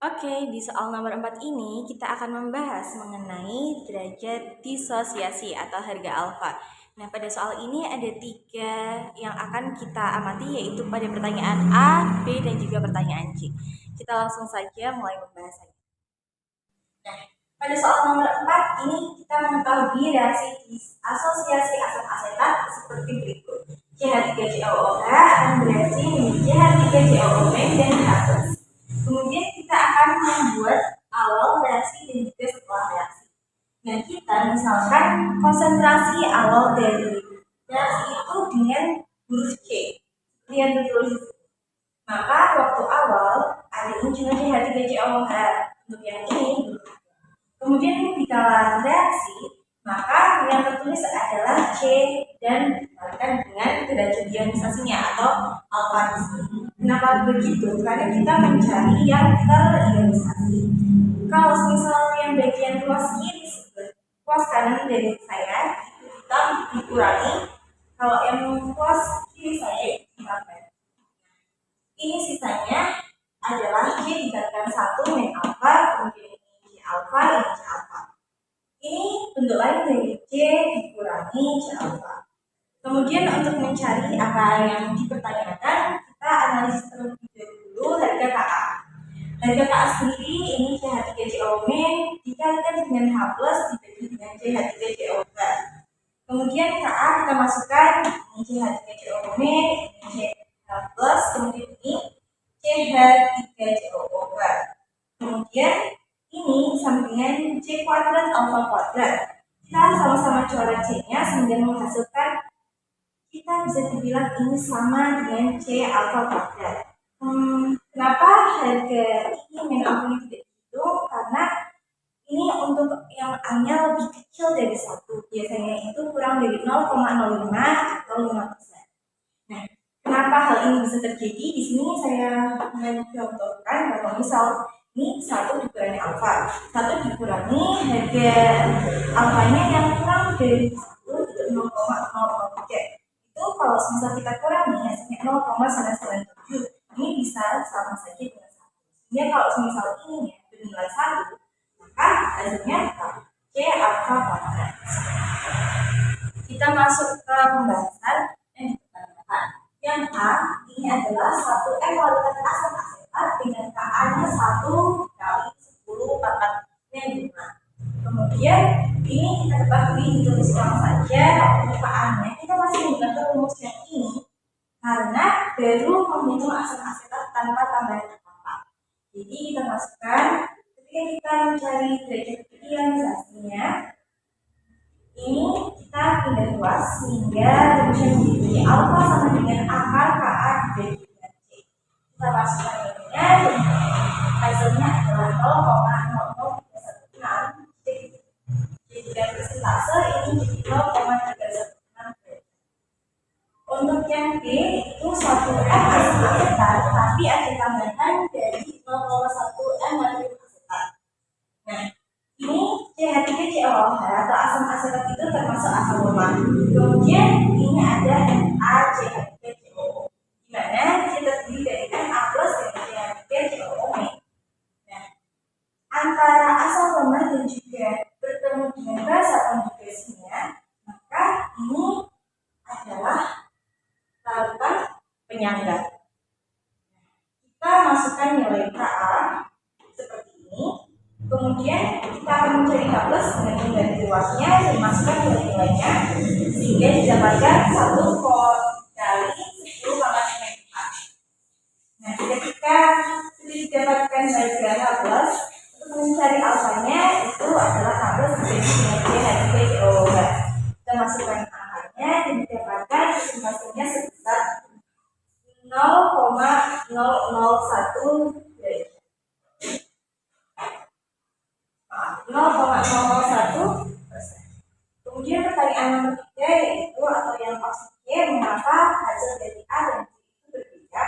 Oke, di soal nomor 4 ini kita akan membahas mengenai derajat disosiasi atau harga alfa. Nah, pada soal ini ada 3 yang akan kita amati, yaitu pada pertanyaan A, B, dan juga pertanyaan C. Kita langsung saja mulai pembahasannya. Nah, pada soal nomor 4 ini kita mengetahui reaksi asosiasi asam asetat seperti berikut. CH3COOH akan bereaksi dengan CH3COO dan H+. Kemudian kita akan membuat awal reaksi dan juga setelah reaksi. Nah, kita misalkan konsentrasi awal dari reaksi itu dengan huruf C, seperti yang tertulis. Maka waktu awal ada ini cuma CH3COOH untuk yang ini. Kemudian dikala reaksi, maka yang tertulis adalah C dan dikalikan dengan derajat ionisasinya atau alfa di sini. Kenapa begitu? Karena kita mencari yang terionisasi. Kalau misalnya yang bagian ruas kiri, ruas kanan dari saya itu kita dikurangi. Kalau yang ruas kiri saya dikurangi. Ini sisanya adalah C dikalikan 1 min alfa, kemudian ini C alfa, ini C alfa. Ini bentuk lain dari C dikurangi C alfa. Kemudian untuk mencari apa yang dipertanyakan, kita analisis terlebih dahulu harga KA. Harga KA sendiri ini CH3COO dikalikan dengan H+ dibagi dengan CH3COO. Kemudian KA kita masukkan ini CH3COO, ini CH+, kemudian ini CH3COO. Kemudian ini sama dengan C kuadrat alfa kuadrat. Kita sama-sama coret C-nya sehingga menghasilkan, kita bisa dibilang ini sama dengan C alfa kuadrat. Kenapa harga ini min alfa ini tidak begitu? Karena ini untuk yang A-nya lebih kecil dari 1. Biasanya itu kurang dari 0,05 atau 5%. Nah, kenapa hal ini bisa terjadi? Di sini saya mencontohkan bahwa misal ini 1 dikurangi alfa, 1 dikurangi harga alfanya yang kurang dari 1 itu 0,003. Itu kalau misal kita kurangi hasilnya 0,997, ini bisa sama saja dengan 1. Sehingga kalau misal ini bernilai 1, maka hasilnya C alfa kuadrat. Kita masuk ke pembahasan yang dipertanyakan. Yang A ini adalah 1 kualitas asam asetat dengan Ka-nya 1 kali 10 pangkat min 5. Kemudian ini kita ketahui ditulis ulang saja untuk Ka-nya. Kita masih menggunakan rumus yang ini karena baru menghitung asam asetat tanpa tambahan apa-apa. Jadi kita masukkan ketika kita mencari derajat ionisasinya, ini kita pindah ruas sehingga rumusnya menjadi alfa sama dengan akar Ka dibagi dengan C. Kita masukkan ininya dan hasilnya adalah 0,0016. Jika persentase ini jadi 0,316. Untuk yang B itu 1 M asam asetat, tapi ada tambahan dari 0,1 M natrium asetat. Nah, ini CH3COOH atau asam asetat itu termasuk asam lemah. Kemudian ini ada NaCH3COO, di mana C terdiri dari Na plus dan CH3COO. Nah, antara asam lemah dan juga bertemu dengan basa konjugasinya, maka ini adalah larutan penyangga. Kita masukkan nilai Ka seperti ini. Kemudian kita akan mencari H+ dengan mengganti ruasnya dan masukkan nilai-nilainya sehingga didapatkan 1 kali 10 pangkat min 4. Nah, ketika sudah didapatkan harga H+, untuk mencari alfanya itu adalah H+ dibagi dengan CH3COOH. Kita masukkan angkanya dan didapatkan presentasinya sebesar 0,001 derajat. 0,001%. Kemudian pertanyaan nomor 3 yaitu atau yang opsi mengapa hasil dari A dan B itu berbeda?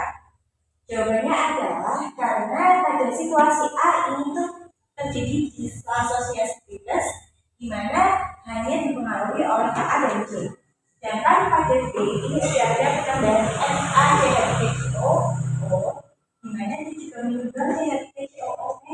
Jawabannya adalah karena pada situasi A ini tuh terjadi disosiasi bebas di mana hanya dipengaruhi oleh Ka dan C. Sedangkan pada B ini sudah ada penambahan NaCH3COO, di mana dia juga mengubah CH3COO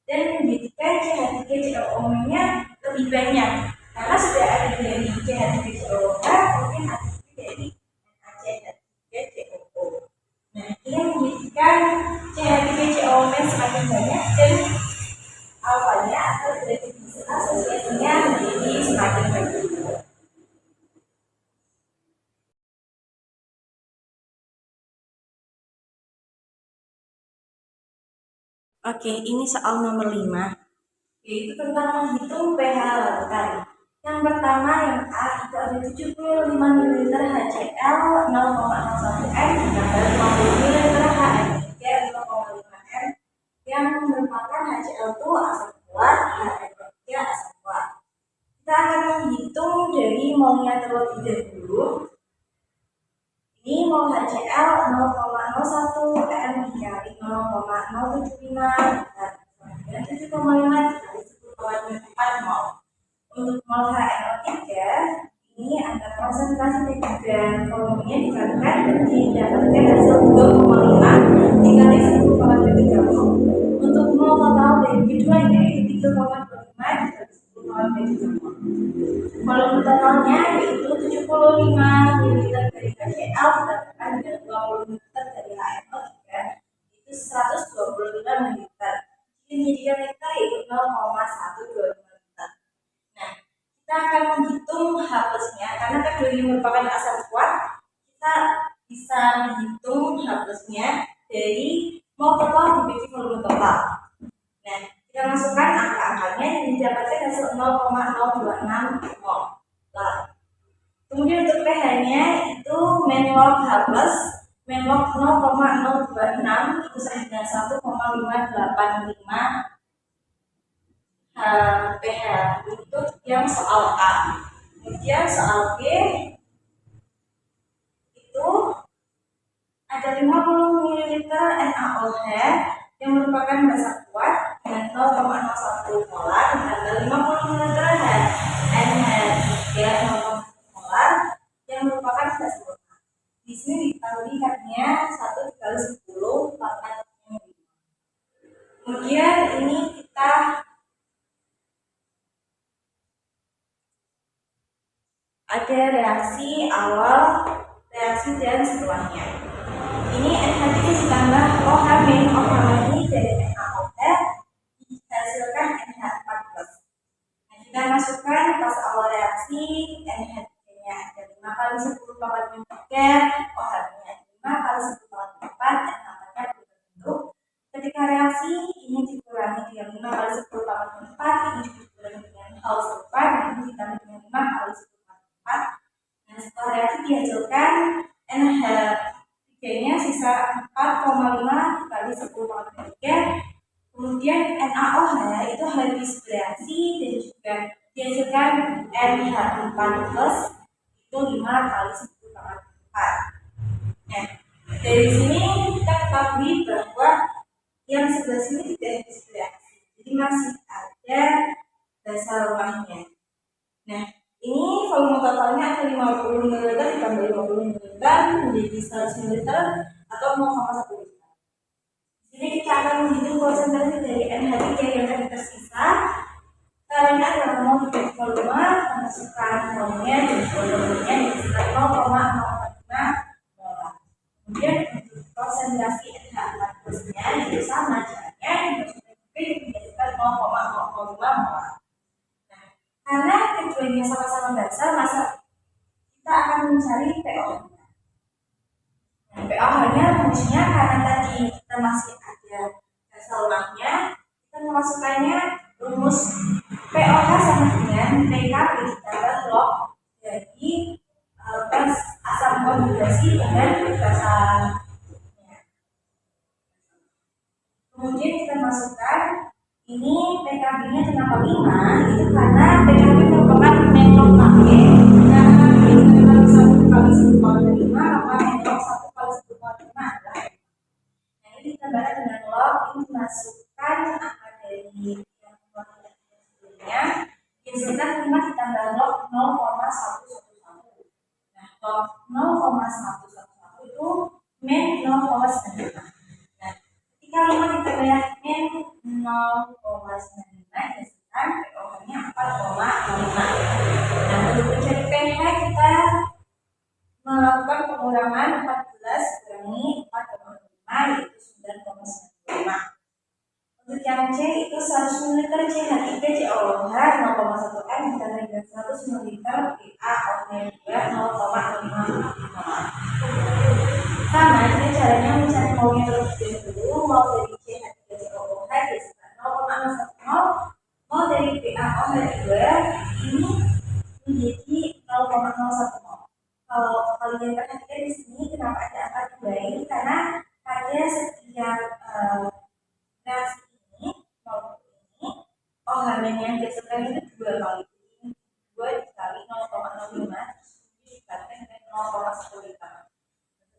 dan menjadikan CH3COO-nya lebih banyak karena sudah ada dari CH3COO kemudian aktif dari NaCH3COO. Nah, ini menjadikan CH3COO-nya semakin banyak dan alfanya atau derajat asosiasinya menjadi semakin banyak. Oke, ini soal nomor 5, yaitu tentang menghitung pH lautan. Yang pertama, yang A, itu ada 75 ml HCl 0,01 M ditambah 50 ml HNO3 0,5 M yang merupakan HCl itu asam kuat, HNO3 asam kuat. Kita akan menghitung dari molnya terlebih dahulu. Ini mol HCl 0,01 M dikali 0,075 dan 7,5 dikali 10,4 mol. Untuk mol HNO3 ini antara konsentrasi dan juga volumenya dikalikan dan didapatkan hasil 2,5 dikali 10,3 mol. Untuk mol total dari keduanya itu 3,25 dikali 10,3 mol. Volume totalnya yaitu 75 ml dari HCl ditambahkan dengan 20 ml dari HNO3 itu 125 ml. Jadi menjadikan liter yaitu 0,125 liter. Nah, kita akan menghitung H plusnya karena keduanya merupakan asam kuat. Kita bisa menghitung H plusnya dari mol total dibagi volume total. Nah, kita masukkan angka-angkanya yang didapatkan hasil 0,026 mol. Kemudian untuk pH-nya itu menlog H plus menlog 0,026 itu sama dengan 1,585 pH untuk yang soal A. Kemudian soal B itu ada 50 ml NaOH yang merupakan basa kuat dengan 0,01 molar ditambah 50 ml NH3 0,1 molar yang merupakan basa kuat. Di sini dikalikannya 1 dikali 10 pangkat 5. Kemudian ini kita ada reaksi awal, reaksi dan setelahnya. Ini NH3 ditambah OH min OH ini dari NaOH dihasilkan NH4+. Nah, kita masukkan pas awal reaksi NH3-nya ada 5 kali 10 pangkat 3, OH-nya 5 kali 10 pangkat 4, NH4-nya berbentuk. Ketika reaksi ini dikurangi dengan 5 kali 10 pangkat 4, ini dikurangi dengan hal serupa, dan ini ditambah dengan 5 kali 10 pangkat 4. Nah, setelah reaksi dihasilkan NH3-nya sisa 4,5 dikali 10 pangkat 3. Kemudian NaOH itu habis bereaksi dan juga dihasilkan NH4 plus itu 5 kali 10 pangkat 4. Nah, dari sini kita ketahui bahwa yang sebelah sini tidak habis bereaksi, jadi masih ada basa rumahnya. Nah, ini volume totalnya ada 50 ml ditambah 50 ml menjadi 100 ml atau 0,1 liter. Di sini kita akan menghitung konsentrasi dari NH3 yang tadi tersisa. Caranya adalah mau dibagi volume, masukkan volumenya dan volumenya diisikan 0,05 molar. Kemudian untuk konsentrasi NH4 plusnya itu sama caranya dimasukkan 0,05 molar. Karena keduanya sama-sama basah, maka kita akan mencari pOH-nya. Nah, pOH-nya rumusnya karena tadi kita masih ada basa lemahnya, kita memasukkannya rumus pOH sama dengan PKB ditambah log dari asam konjugasi dengan basahnya. Kemudian kita masukkan ini PKB-nya kenapa 5? Itu karena PKB merupakan menlog KB. Karena KB adalah 1 kali 10 pangkat 5, maka menlog 1 kali 10 pangkat 5 adalah 5. Nah, ini ditambahkan dengan log, ini dimasukkan angka dari yang sebelumnya. Dihasilkan 5 ditambah log 0,111. Nah, log 0,111 itu min 0,95. Nah, ketika 5 ditambah min 0,1 0,95 dihasilkan pOH-nya 4,05. Nah, untuk mencari pH kita melakukan pengurangan 14 kurangi 4,5 yaitu 9,95. Untuk yang C itu 100 ml CH3COOH 0,1 M ditambah dengan 100 ml PaOH2 0,5. Sama, ini caranya mencari maunya terlebih dahulu. Mau dari CH3COOH dihasilkan 0,01, mau dari PaOH2 ini menjadi 0,01 mol. Kalau kalian perhatikan di sini kenapa ada angka 2 ini, karena pada setiap reaksi ini maupun ini OH yang dihasilkan itu 2 kali. 2 dikali 0,05 dikalikan dengan 0,1 liter.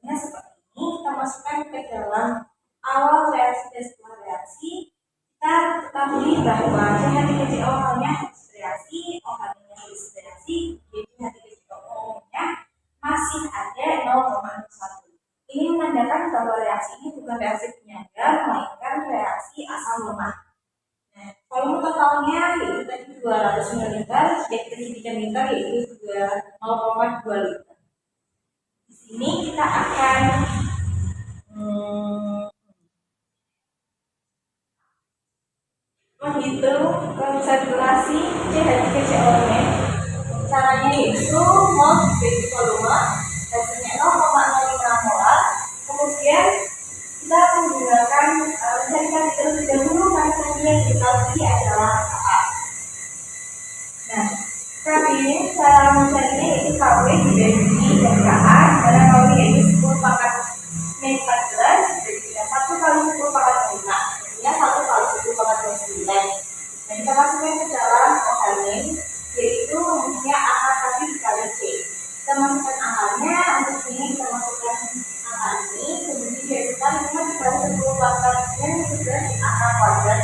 Tentunya seperti ini kita masukkan ke dalam awal reaksi dan setelah reaksi. Kita ketahui bahwa CH3COOH-nya habis reaksi, OH-nya habis reaksi, jadi CH3COOH-nya masih ada 0,1. Ini menandakan bahwa reaksi ini bukan reaksi penyangga, melainkan reaksi asam lemah. Nah, volume totalnya yaitu tadi 200 ml, jadi 3 liter yaitu 0,2 liter. Di sini kita akan menghitung konsentrasi CH3COOH. Caranya yaitu mol dibagi volume, hasilnya 0,05 molar. Kemudian kita menggunakan mencarikan terlebih dahulu karena tadi yang kita pilih adalah Ka. Nah, Kb ini cara mencarinya yaitu Kw dibagi dan Ka, karena Kw yaitu 10 pangkat min 14 dibagi dengan 1 kali 10 pangkat min 5, artinya 1 kali 10 pangkat min 9. Dan kita masukkan ke dalam OH-nya yaitu rumusnya akar tadi dikali C. Kita masukkan akarnya, untuk sini kita masukkan akar ini, kemudian dihasilkan 5 dikali 10 pangkat min 11 akar kuadrat,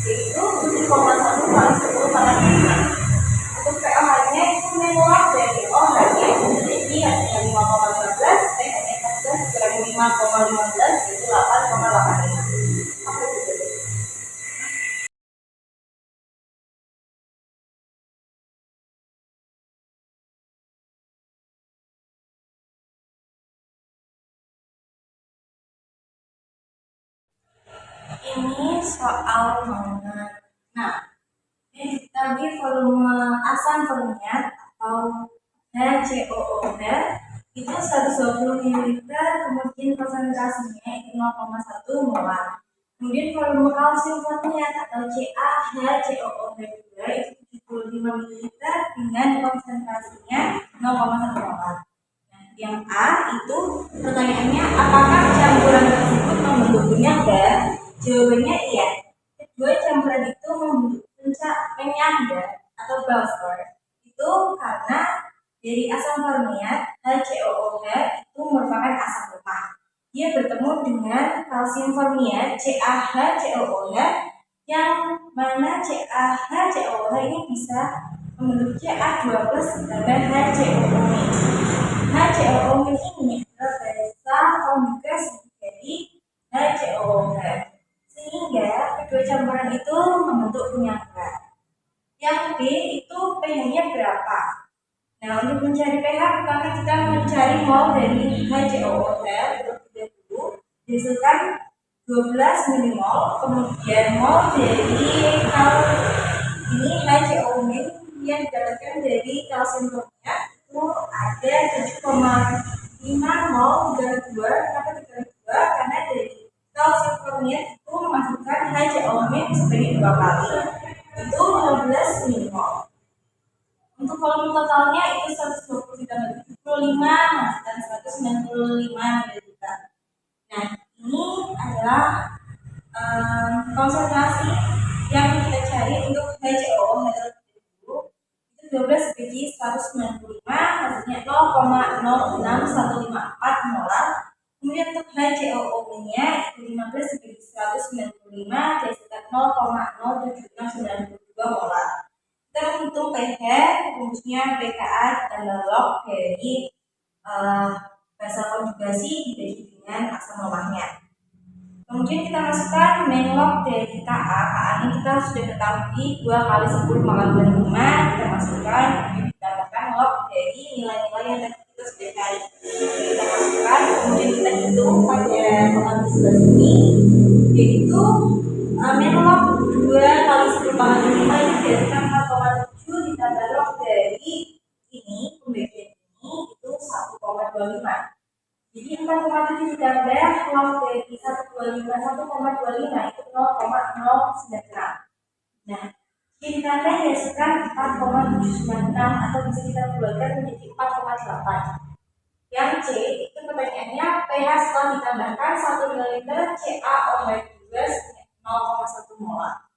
yaitu 7,1 kali 10 pangkat min 5. Untuk pOH-nya itu menolak dari OH-nya, jadi artinya 5,15, pH-nya 14 kurangi 5,15 itu 8,85. Apa itu? Ini soal nomor 6. Ini tadi volume asam fermiat atau HCOOH itu 120 ml, kemudian konsentrasinya itu 0,1 molar. Kemudian volume kalsium fermiat atau CaHCOOH itu 75 ml dengan konsentrasinya 0,1 molar. Yang A itu pertanyaannya, apakah campuran tersebut membentuk penyangga? Jawabannya iya. Kedua campuran itu membentuk penyangga atau buffer itu karena dari asam fermiat HCOOH itu merupakan asam lemah. Dia bertemu dengan kalsium fermiat CaHCOOH, yang mana CaHCOOH ini bisa membentuk Ca2+ ditambah HCOOH. HCOOH ini adalah basa konjugasi dari HCOOH, sehingga kedua campuran itu membentuk penyangga. Yang B itu pH-nya berapa? Nah, untuk mencari pH pertama kita mencari mol dari HCOOH terlebih dahulu, dihasilkan 12 milimol. Kemudian mol dari ini HCOOH yang didapatkan dari kalsium fermiat itu ada 7,5 mol dikali 2. Kenapa dikali 2? Karena dari kalsium fermiat itu memasukkan HCOOH sebanyak 2 kali, itu 15 milimol. Untuk volume totalnya itu 120 ditambah 75 menghasilkan 195 ml. Nah, ini adalah konsentrasi yang kita cari untuk HCOOH itu 12 bagi 195, hasilnya 0,06154 molar. Kemudian untuk HCOOH-nya itu 15 bagi 195 dihasilkan 0,07692 molar. Kita menghitung pH, rumusnya pKa ditambah log dari basa konjugasi dibagi dengan asam lemahnya. Kemudian kita masukkan main log dari KA. KA ini kita sudah ketahui 2 kali 10 pangkat 25. Kita masukkan, kemudian ditambahkan log dari nilai-nilai yang tadi kita sudah cari. Kita masukkan, kemudian kita hitung pada pangkat 11 ini, yaitu main log 2 kali 10 pangkat 25 ini dijadikan 4,7 ditambah log dari ini, pembagian ini itu 1,25. Jadi 4,7 ditambah log dari 1,25 itu 0,096. Nah, jika ditambah dihasilkan 4,796 atau bisa kita bulatkan menjadi 4,8. Yang C itu pertanyaannya pH setelah ditambahkan 1 ml CaO2 0,1 molar.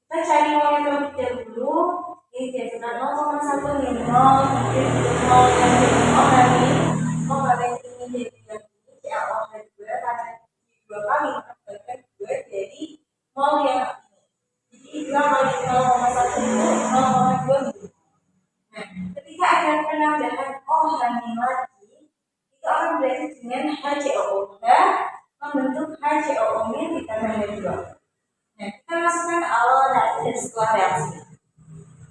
Kita cari molnya terlebih dahulu. Ini dihasilkan 0,1 min 0, kemudian 0 yang dari 0 dari 0 dari ini jadi CaO2 karena 2 kali mengembalikan 2 jadi 0 yang ini. Jadi 2 kali 0,1 itu 0,2 gitu. Nah, ketika ada penambahan OH lagi, itu akan berarti dengan HCOOH membentuk HCOO- ditambah 2. Nah, kita masukkan awal reaksi dan setelah reaksi.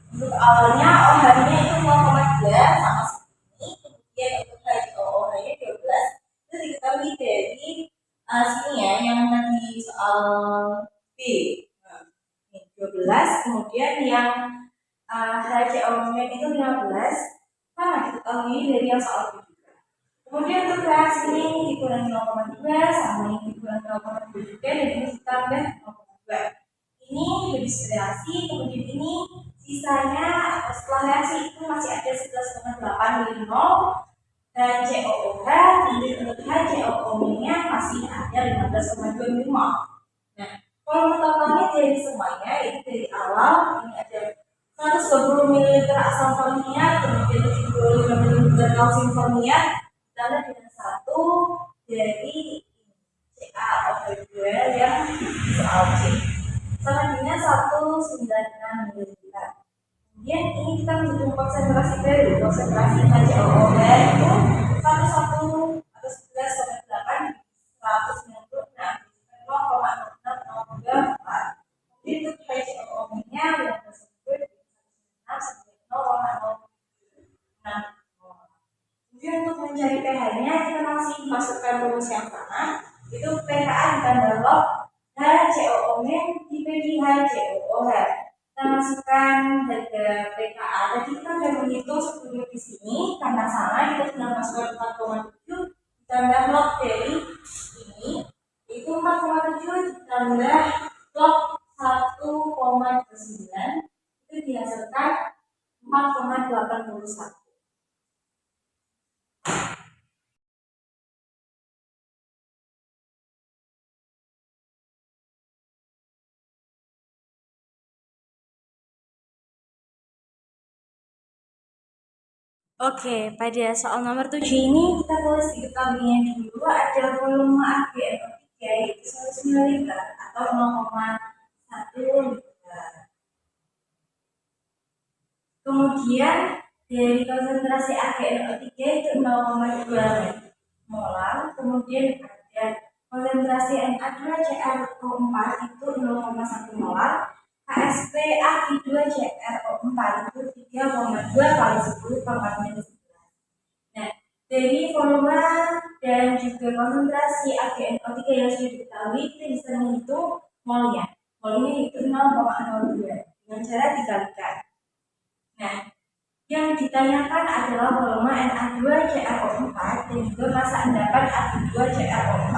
Untuk awalnya OH-nya itu 0,2 sama segini, kemudian untuk HCOOH-nya 12. Itu diketahui dari sini ya, yang tadi soal B. Nah, ini 12, kemudian yang HCOO-nya itu 15, sama diketahui dari yang soal B juga. Kemudian untuk reaksi ini dikurangi 0,2 sama ini dikurangi 0,2 juga, dan ini ditambah 0,2. Ini habis reaksi, kemudian ini sisanya setelah reaksi itu masih ada 11,8 min 0 dan COOH, kemudian untuk HCOO-nya masih ada 15,2 min 0. Nah, volume totalnya dari semuanya itu dari awal ini ada 120 ml asam formiat, kemudian 75 ml kalsium formiat, ditambah dengan 1 dari CaO2 yang soal C sama dengan 196 ml. Kemudian ini kita menentukan konsentrasi baru. Konsentrasi HCOO itu 11 atau 11,8 196 0,0604. Kemudian untuk HCOO-nya yang tersebut 0,076. Kemudian untuk mencari pH-nya kita masih masukkan rumus yang sama, itu pH ditambah log HCOO- dibagi HCOOH. Kita masukkan harga pKa. Tadi kita sudah menghitung sebelumnya di sini, karena salah kita sudah masukkan 4,7 ditambah log dari ini, itu 4,7 ditambah log 1,9 itu dihasilkan 4,81. Oke, pada soal nomor 7 ini kita tulis diketahuinya dulu ada volume AgNO3 yaitu 100 ml atau 0,1 liter. Kemudian dari konsentrasi AgNO3 itu 0,2 molar, kemudian ada konsentrasi Na2CrO4 itu 0,1 molar. KSP Ag2CrO4 itu 3,2 kali 10 pangkat minus 11. Nah, dari volume dan juga konsentrasi AgNO3 yang sudah diketahui, kita bisa menghitung molnya. Molnya itu 0,02 dengan cara dikalikan. Nah, yang ditanyakan adalah volume Na2CrO4 dan juga massa endapan Ag2CrO4.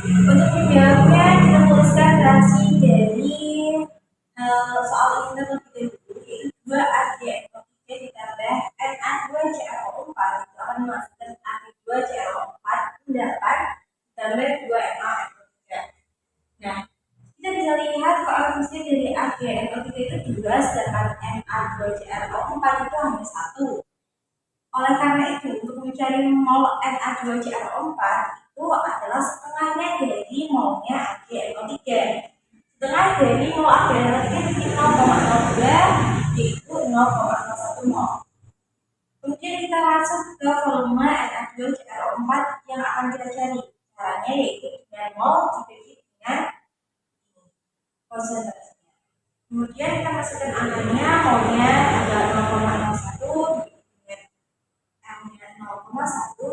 Untuk menjawabnya kita tuliskan reaksi dari soal ini terlebih dahulu, yaitu 2 AgNO3 ditambah Na2CrO4 itu akan menghasilkan Ag2CrO4 endapan ditambah 2 NaNO3. Nah, kita bisa lihat koefisien dari AgNO3 itu 2, sedangkan Na2CrO4 itu hanya 1. Oleh karena itu, untuk mencari mol Na2CrO4 itu adalah setengahnya dari molnya AgNO3. Setengah dari mol AgNO3 itu 0,02 yaitu 0,01 mol. Kemudian kita masuk ke volume Na2CrO4 yang akan kita cari. Caranya yaitu dengan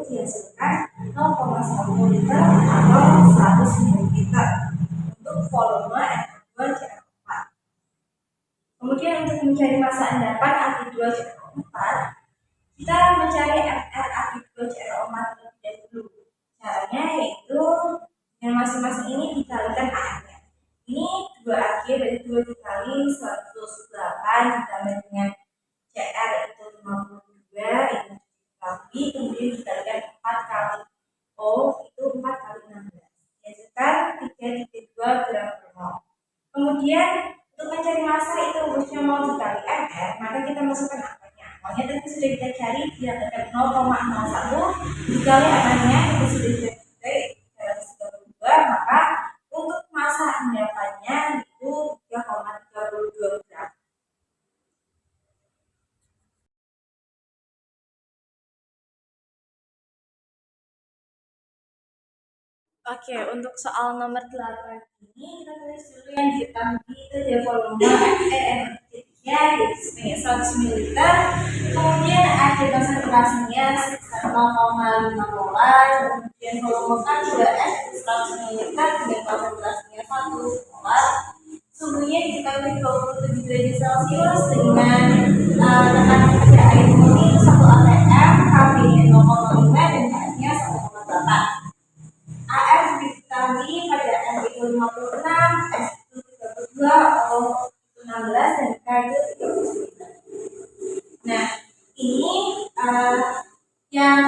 dihasilkan 0,1 liter atau 100 ml untuk volume NH2CR4. Kemudian untuk mencari massa endapan Ag2CR4, kita mencari FR Ag2CR4 terlebih dahulu. Caranya yaitu dengan masing-masing ini dikalikan AR-nya. Ini 2Ag berarti 2 dikali 108 ditambah dengan CR itu 52, itu dikali, kemudian dikalikan 4 kali O itu 4 kali 16, dihasilkan 3,2 gram per mol. Kemudian untuk mencari massa itu rumusnya mol dikali MR, maka kita masukkan angkanya. Angkanya tadi sudah kita cari, didapatkan 0,01 dikali MR-nya kita sudah cari 332, maka untuk massa endapannya itu 3,32 gram. Oke, untuk soal nomor 8 ini kita tulis dulu yang diketahui itu dia volume FEN3-nya yaitu 100 ml. Kemudian ada konsentrasinya sekitar 0,5 molar. Kemudian volume K2S 100 ml dengan konsentrasinya 1 molar. Suhunya diketahui 27 derajat Celcius dengan tekanan pada air murni itu 1 atm, KP-nya 0,5 dan KS-nya 1,8. AR diketahui pada N itu 56, S itu 32, O itu 16, dan K itu 39. Nah, ini yang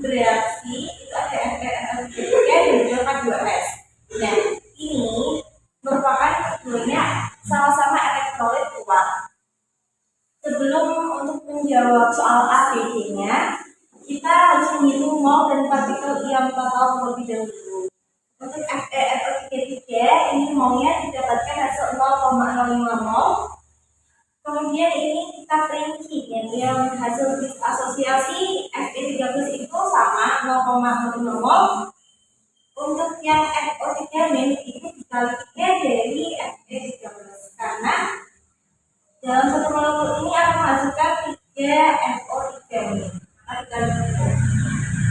bereaksi itu ada FeNO3 dan juga K2S. Nah, ini merupakan keduanya sama-sama elektrolit kuat. Sebelum untuk menjawab soal ABG-nya, kita harus menghitung mol dan partikel ion total terlebih dahulu. Untuk FeNO3 ini molnya didapatkan hasil 0,05 mol. Kemudian ini kita perinci yang hasil asosiasi Fe3+ itu sama 0,05 mol. Untuk yang FO3 itu dikali 3 dari Fe3+, karena dalam satu molekul ini akan menghasilkan 3 FO3 ini.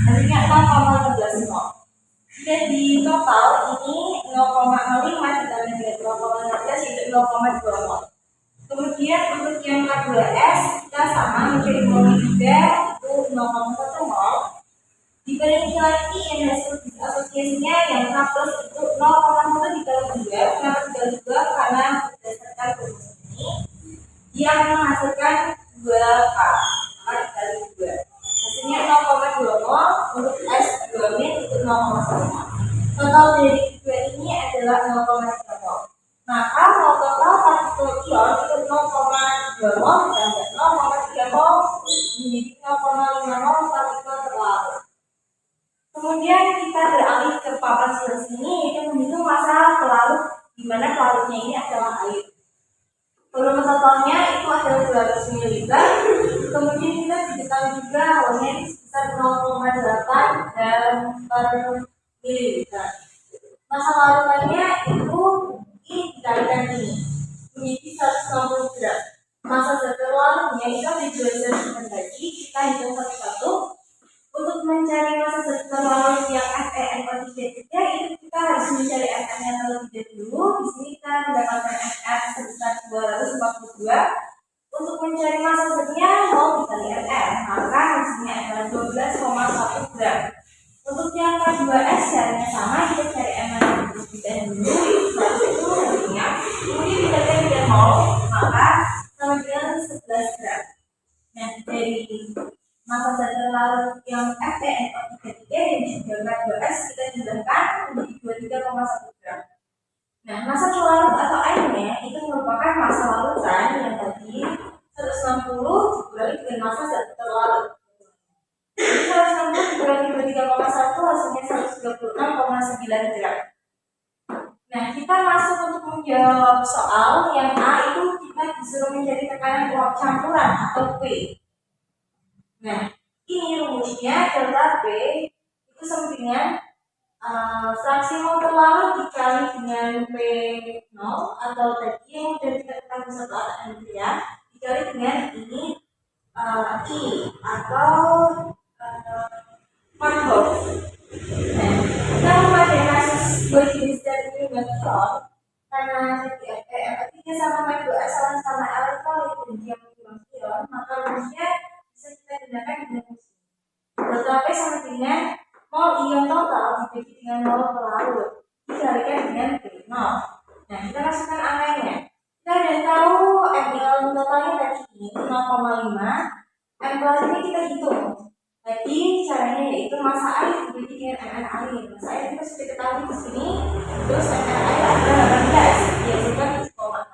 Artinya 0,15 mol. Jadi total ini 0,05 ditambah dengan 0,15 yaitu 0,2 mol. Kemudian untuk yang K2S kita sama mencari molnya juga itu 0,1 mol. Dibanding lagi yang hasil asosiasinya yang K plus itu 0,1 dikali 2. Kenapa dikali 2? Karena berdasarkan rumus ini dia akan menghasilkan 2K, maka dikali 2. Hasilnya 0,2 mol. Untuk S2- itu 0,1 mol. Total dari kedua ini adalah 0,3 mol. Maka mol total partikel ion itu 0,2 mol ditambah 0,3 mol menjadi 0,5 mol partikel terlarut. Kemudian kita beralih ke papan sebelah sini yaitu menghitung massa pelarut, di mana pelarutnya ini adalah air. Volume totalnya itu adalah 200 ml. Kemudian kita diketahui juga awalnya sekitar 0,8 gram per mililiter. Massa larutannya itu dikalikan ini menjadi 160 gram. Massa zat larutnya itu ada 2 zat tadi, kita hitung satu-satu. Untuk mencari massa zat larut yang FeNO3 itu kita harus mencari Fn-nya terlebih dahulu. Di sini kita mendapatkan Fn sebesar 242. Untuk mencari massa zatnya mol dikali Fn, maka hasilnya adalah 12,1 gram. Untuk yang K2S caranya sama, kita cari Mn terlebih dahulu, itu hasilnya. Kemudian dikalikan dengan mol, maka sama dengan 11 gram. Nah, dari massa zat larut yang FeNO3 dan juga K2S kita jumlahkan menjadi 23,1 gram. Nah, massa larut atau airnya itu merupakan massa larutan yang tadi 160 dikurangi dengan massa zat larut. Jadi 160 dikurangi 23,1 hasilnya 136,9 gram. Nah, kita masuk untuk menjawab soal yang A itu kita disuruh mencari tekanan uap campuran atau P. Nah, ini rumusnya delta P itu sama dengan fraksi mol terlarut dikali dengan P0 atau tadi yang sudah kita ketahui satu atm ya, dikali dengan ini I atau ion karena F3 sama F2S sama elektrolit dan dia menyumbang ion, maka rumusnya bisa kita gunakan dengan rumus delta P sama dengan mol ion total dibagi dengan mol pelarut dikalikan dengan P0. Nah, kita masukkan angkanya. Kita udah tahu M ion totalnya tadi 0,5. M plus ini kita hitung. Jadi caranya yaitu massa air dibagi dengan MN air. Massa air kita sudah ketahui di sini. Terus MN air adalah 18, dihasilkan 7,6.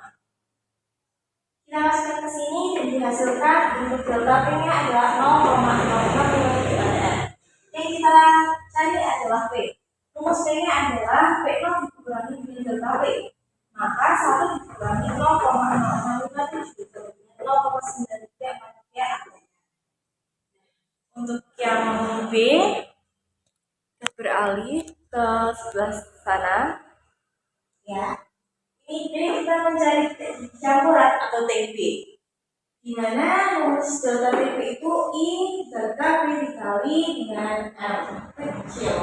Kita masukkan ke sini dan dihasilkan untuk delta P-nya adalah 0,05 km/m. Yang kita cari adalah P. Rumus P-nya adalah P0 dikurangi dengan delta P. Maka 1 dikurangi 0,0657 dengan 0,9343. Untuk yang B, kita beralih ke sebelah sana. Ya, ini B kita mencari campuran atau TB. Di mana rumus delta TB itu I delta P dikali dengan M kecil.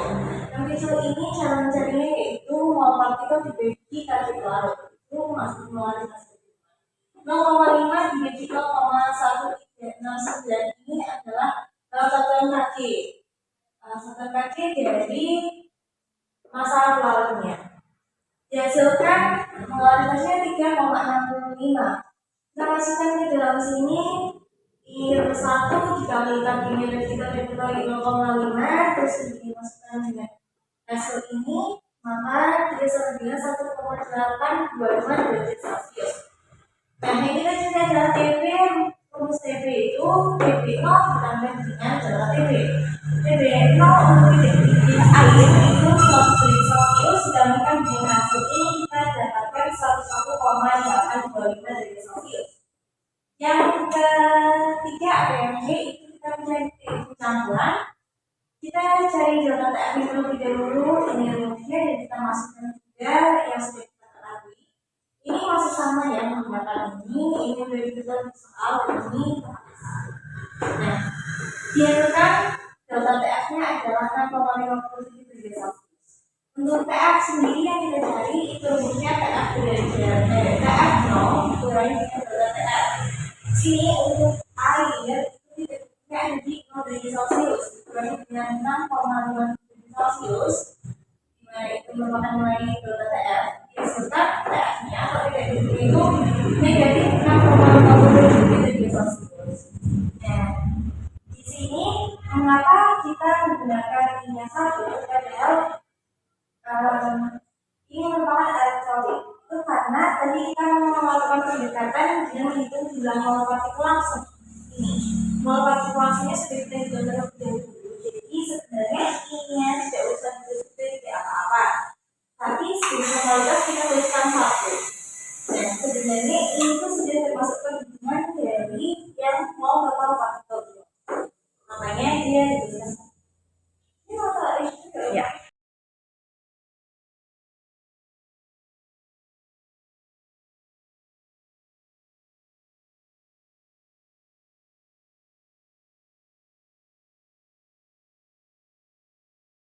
M kecil ini cara mencarinya yaitu mol partikel dibagi kali larut. Itu masih melalui hasil 0,5 dibagi 0,1309 ini adalah satuan kaki. Satuan kaki dari massa pelarutnya. Dihasilkan molaritasnya 3,65. Kita masukkan ke dalam sini I1 dikalikan dengan kita dikali 0,5 terus dimasukkan dengan hasil ini, maka dia sama dengan 1,825 derajat Celcius. Nah, yang kita cari adalah TB. Rumus TB itu TB0 ditambah dengan delta TB. TB0 untuk titik air itu 100 derajat Celcius, dibandingkan dengan hasil ini kita dapatkan 11,825 derajat Celcius. Yang ketiga ada yang B, itu kita mencari titik campuran. Kita cari delta TF terlebih dahulu, ini rumusnya, dan kita masukkan juga yang sudah kita ketahui. Ini masih sama ya menggunakan ini sudah kita soal ini. Nah, dihasilkan delta TF-nya adalah 6,57 derajat Celcius. Untuk TF sendiri yang kita cari itu rumusnya TF dari TF0 dikurangi dengan delta TF. Sini untuk air itu titiknya ada di 0 derajat Celcius dikurangi dengan 6,57 Celcius, dimana itu merupakan nilai delta TF. Dihasilkan TF-nya atau tidak itu negatif 6,57 derajat Celcius. Nah, di sini mengapa kita menggunakan ini satu padahal ini merupakan elektrolit? Itu karena tadi kita melakukan pendekatan dengan menghitung jumlah mol partikel langsung. Ini mol partikel langsungnya sudah kita hitung terlebih dahulu. Jadi sebenarnya ini tidak usah ditulis apa-apa. Tapi sebagai formalitas kita tuliskan satu. Nah, sebenarnya ini tuh sudah termasuk perhitungan dari yang mol total partikel. Makanya dia dituliskan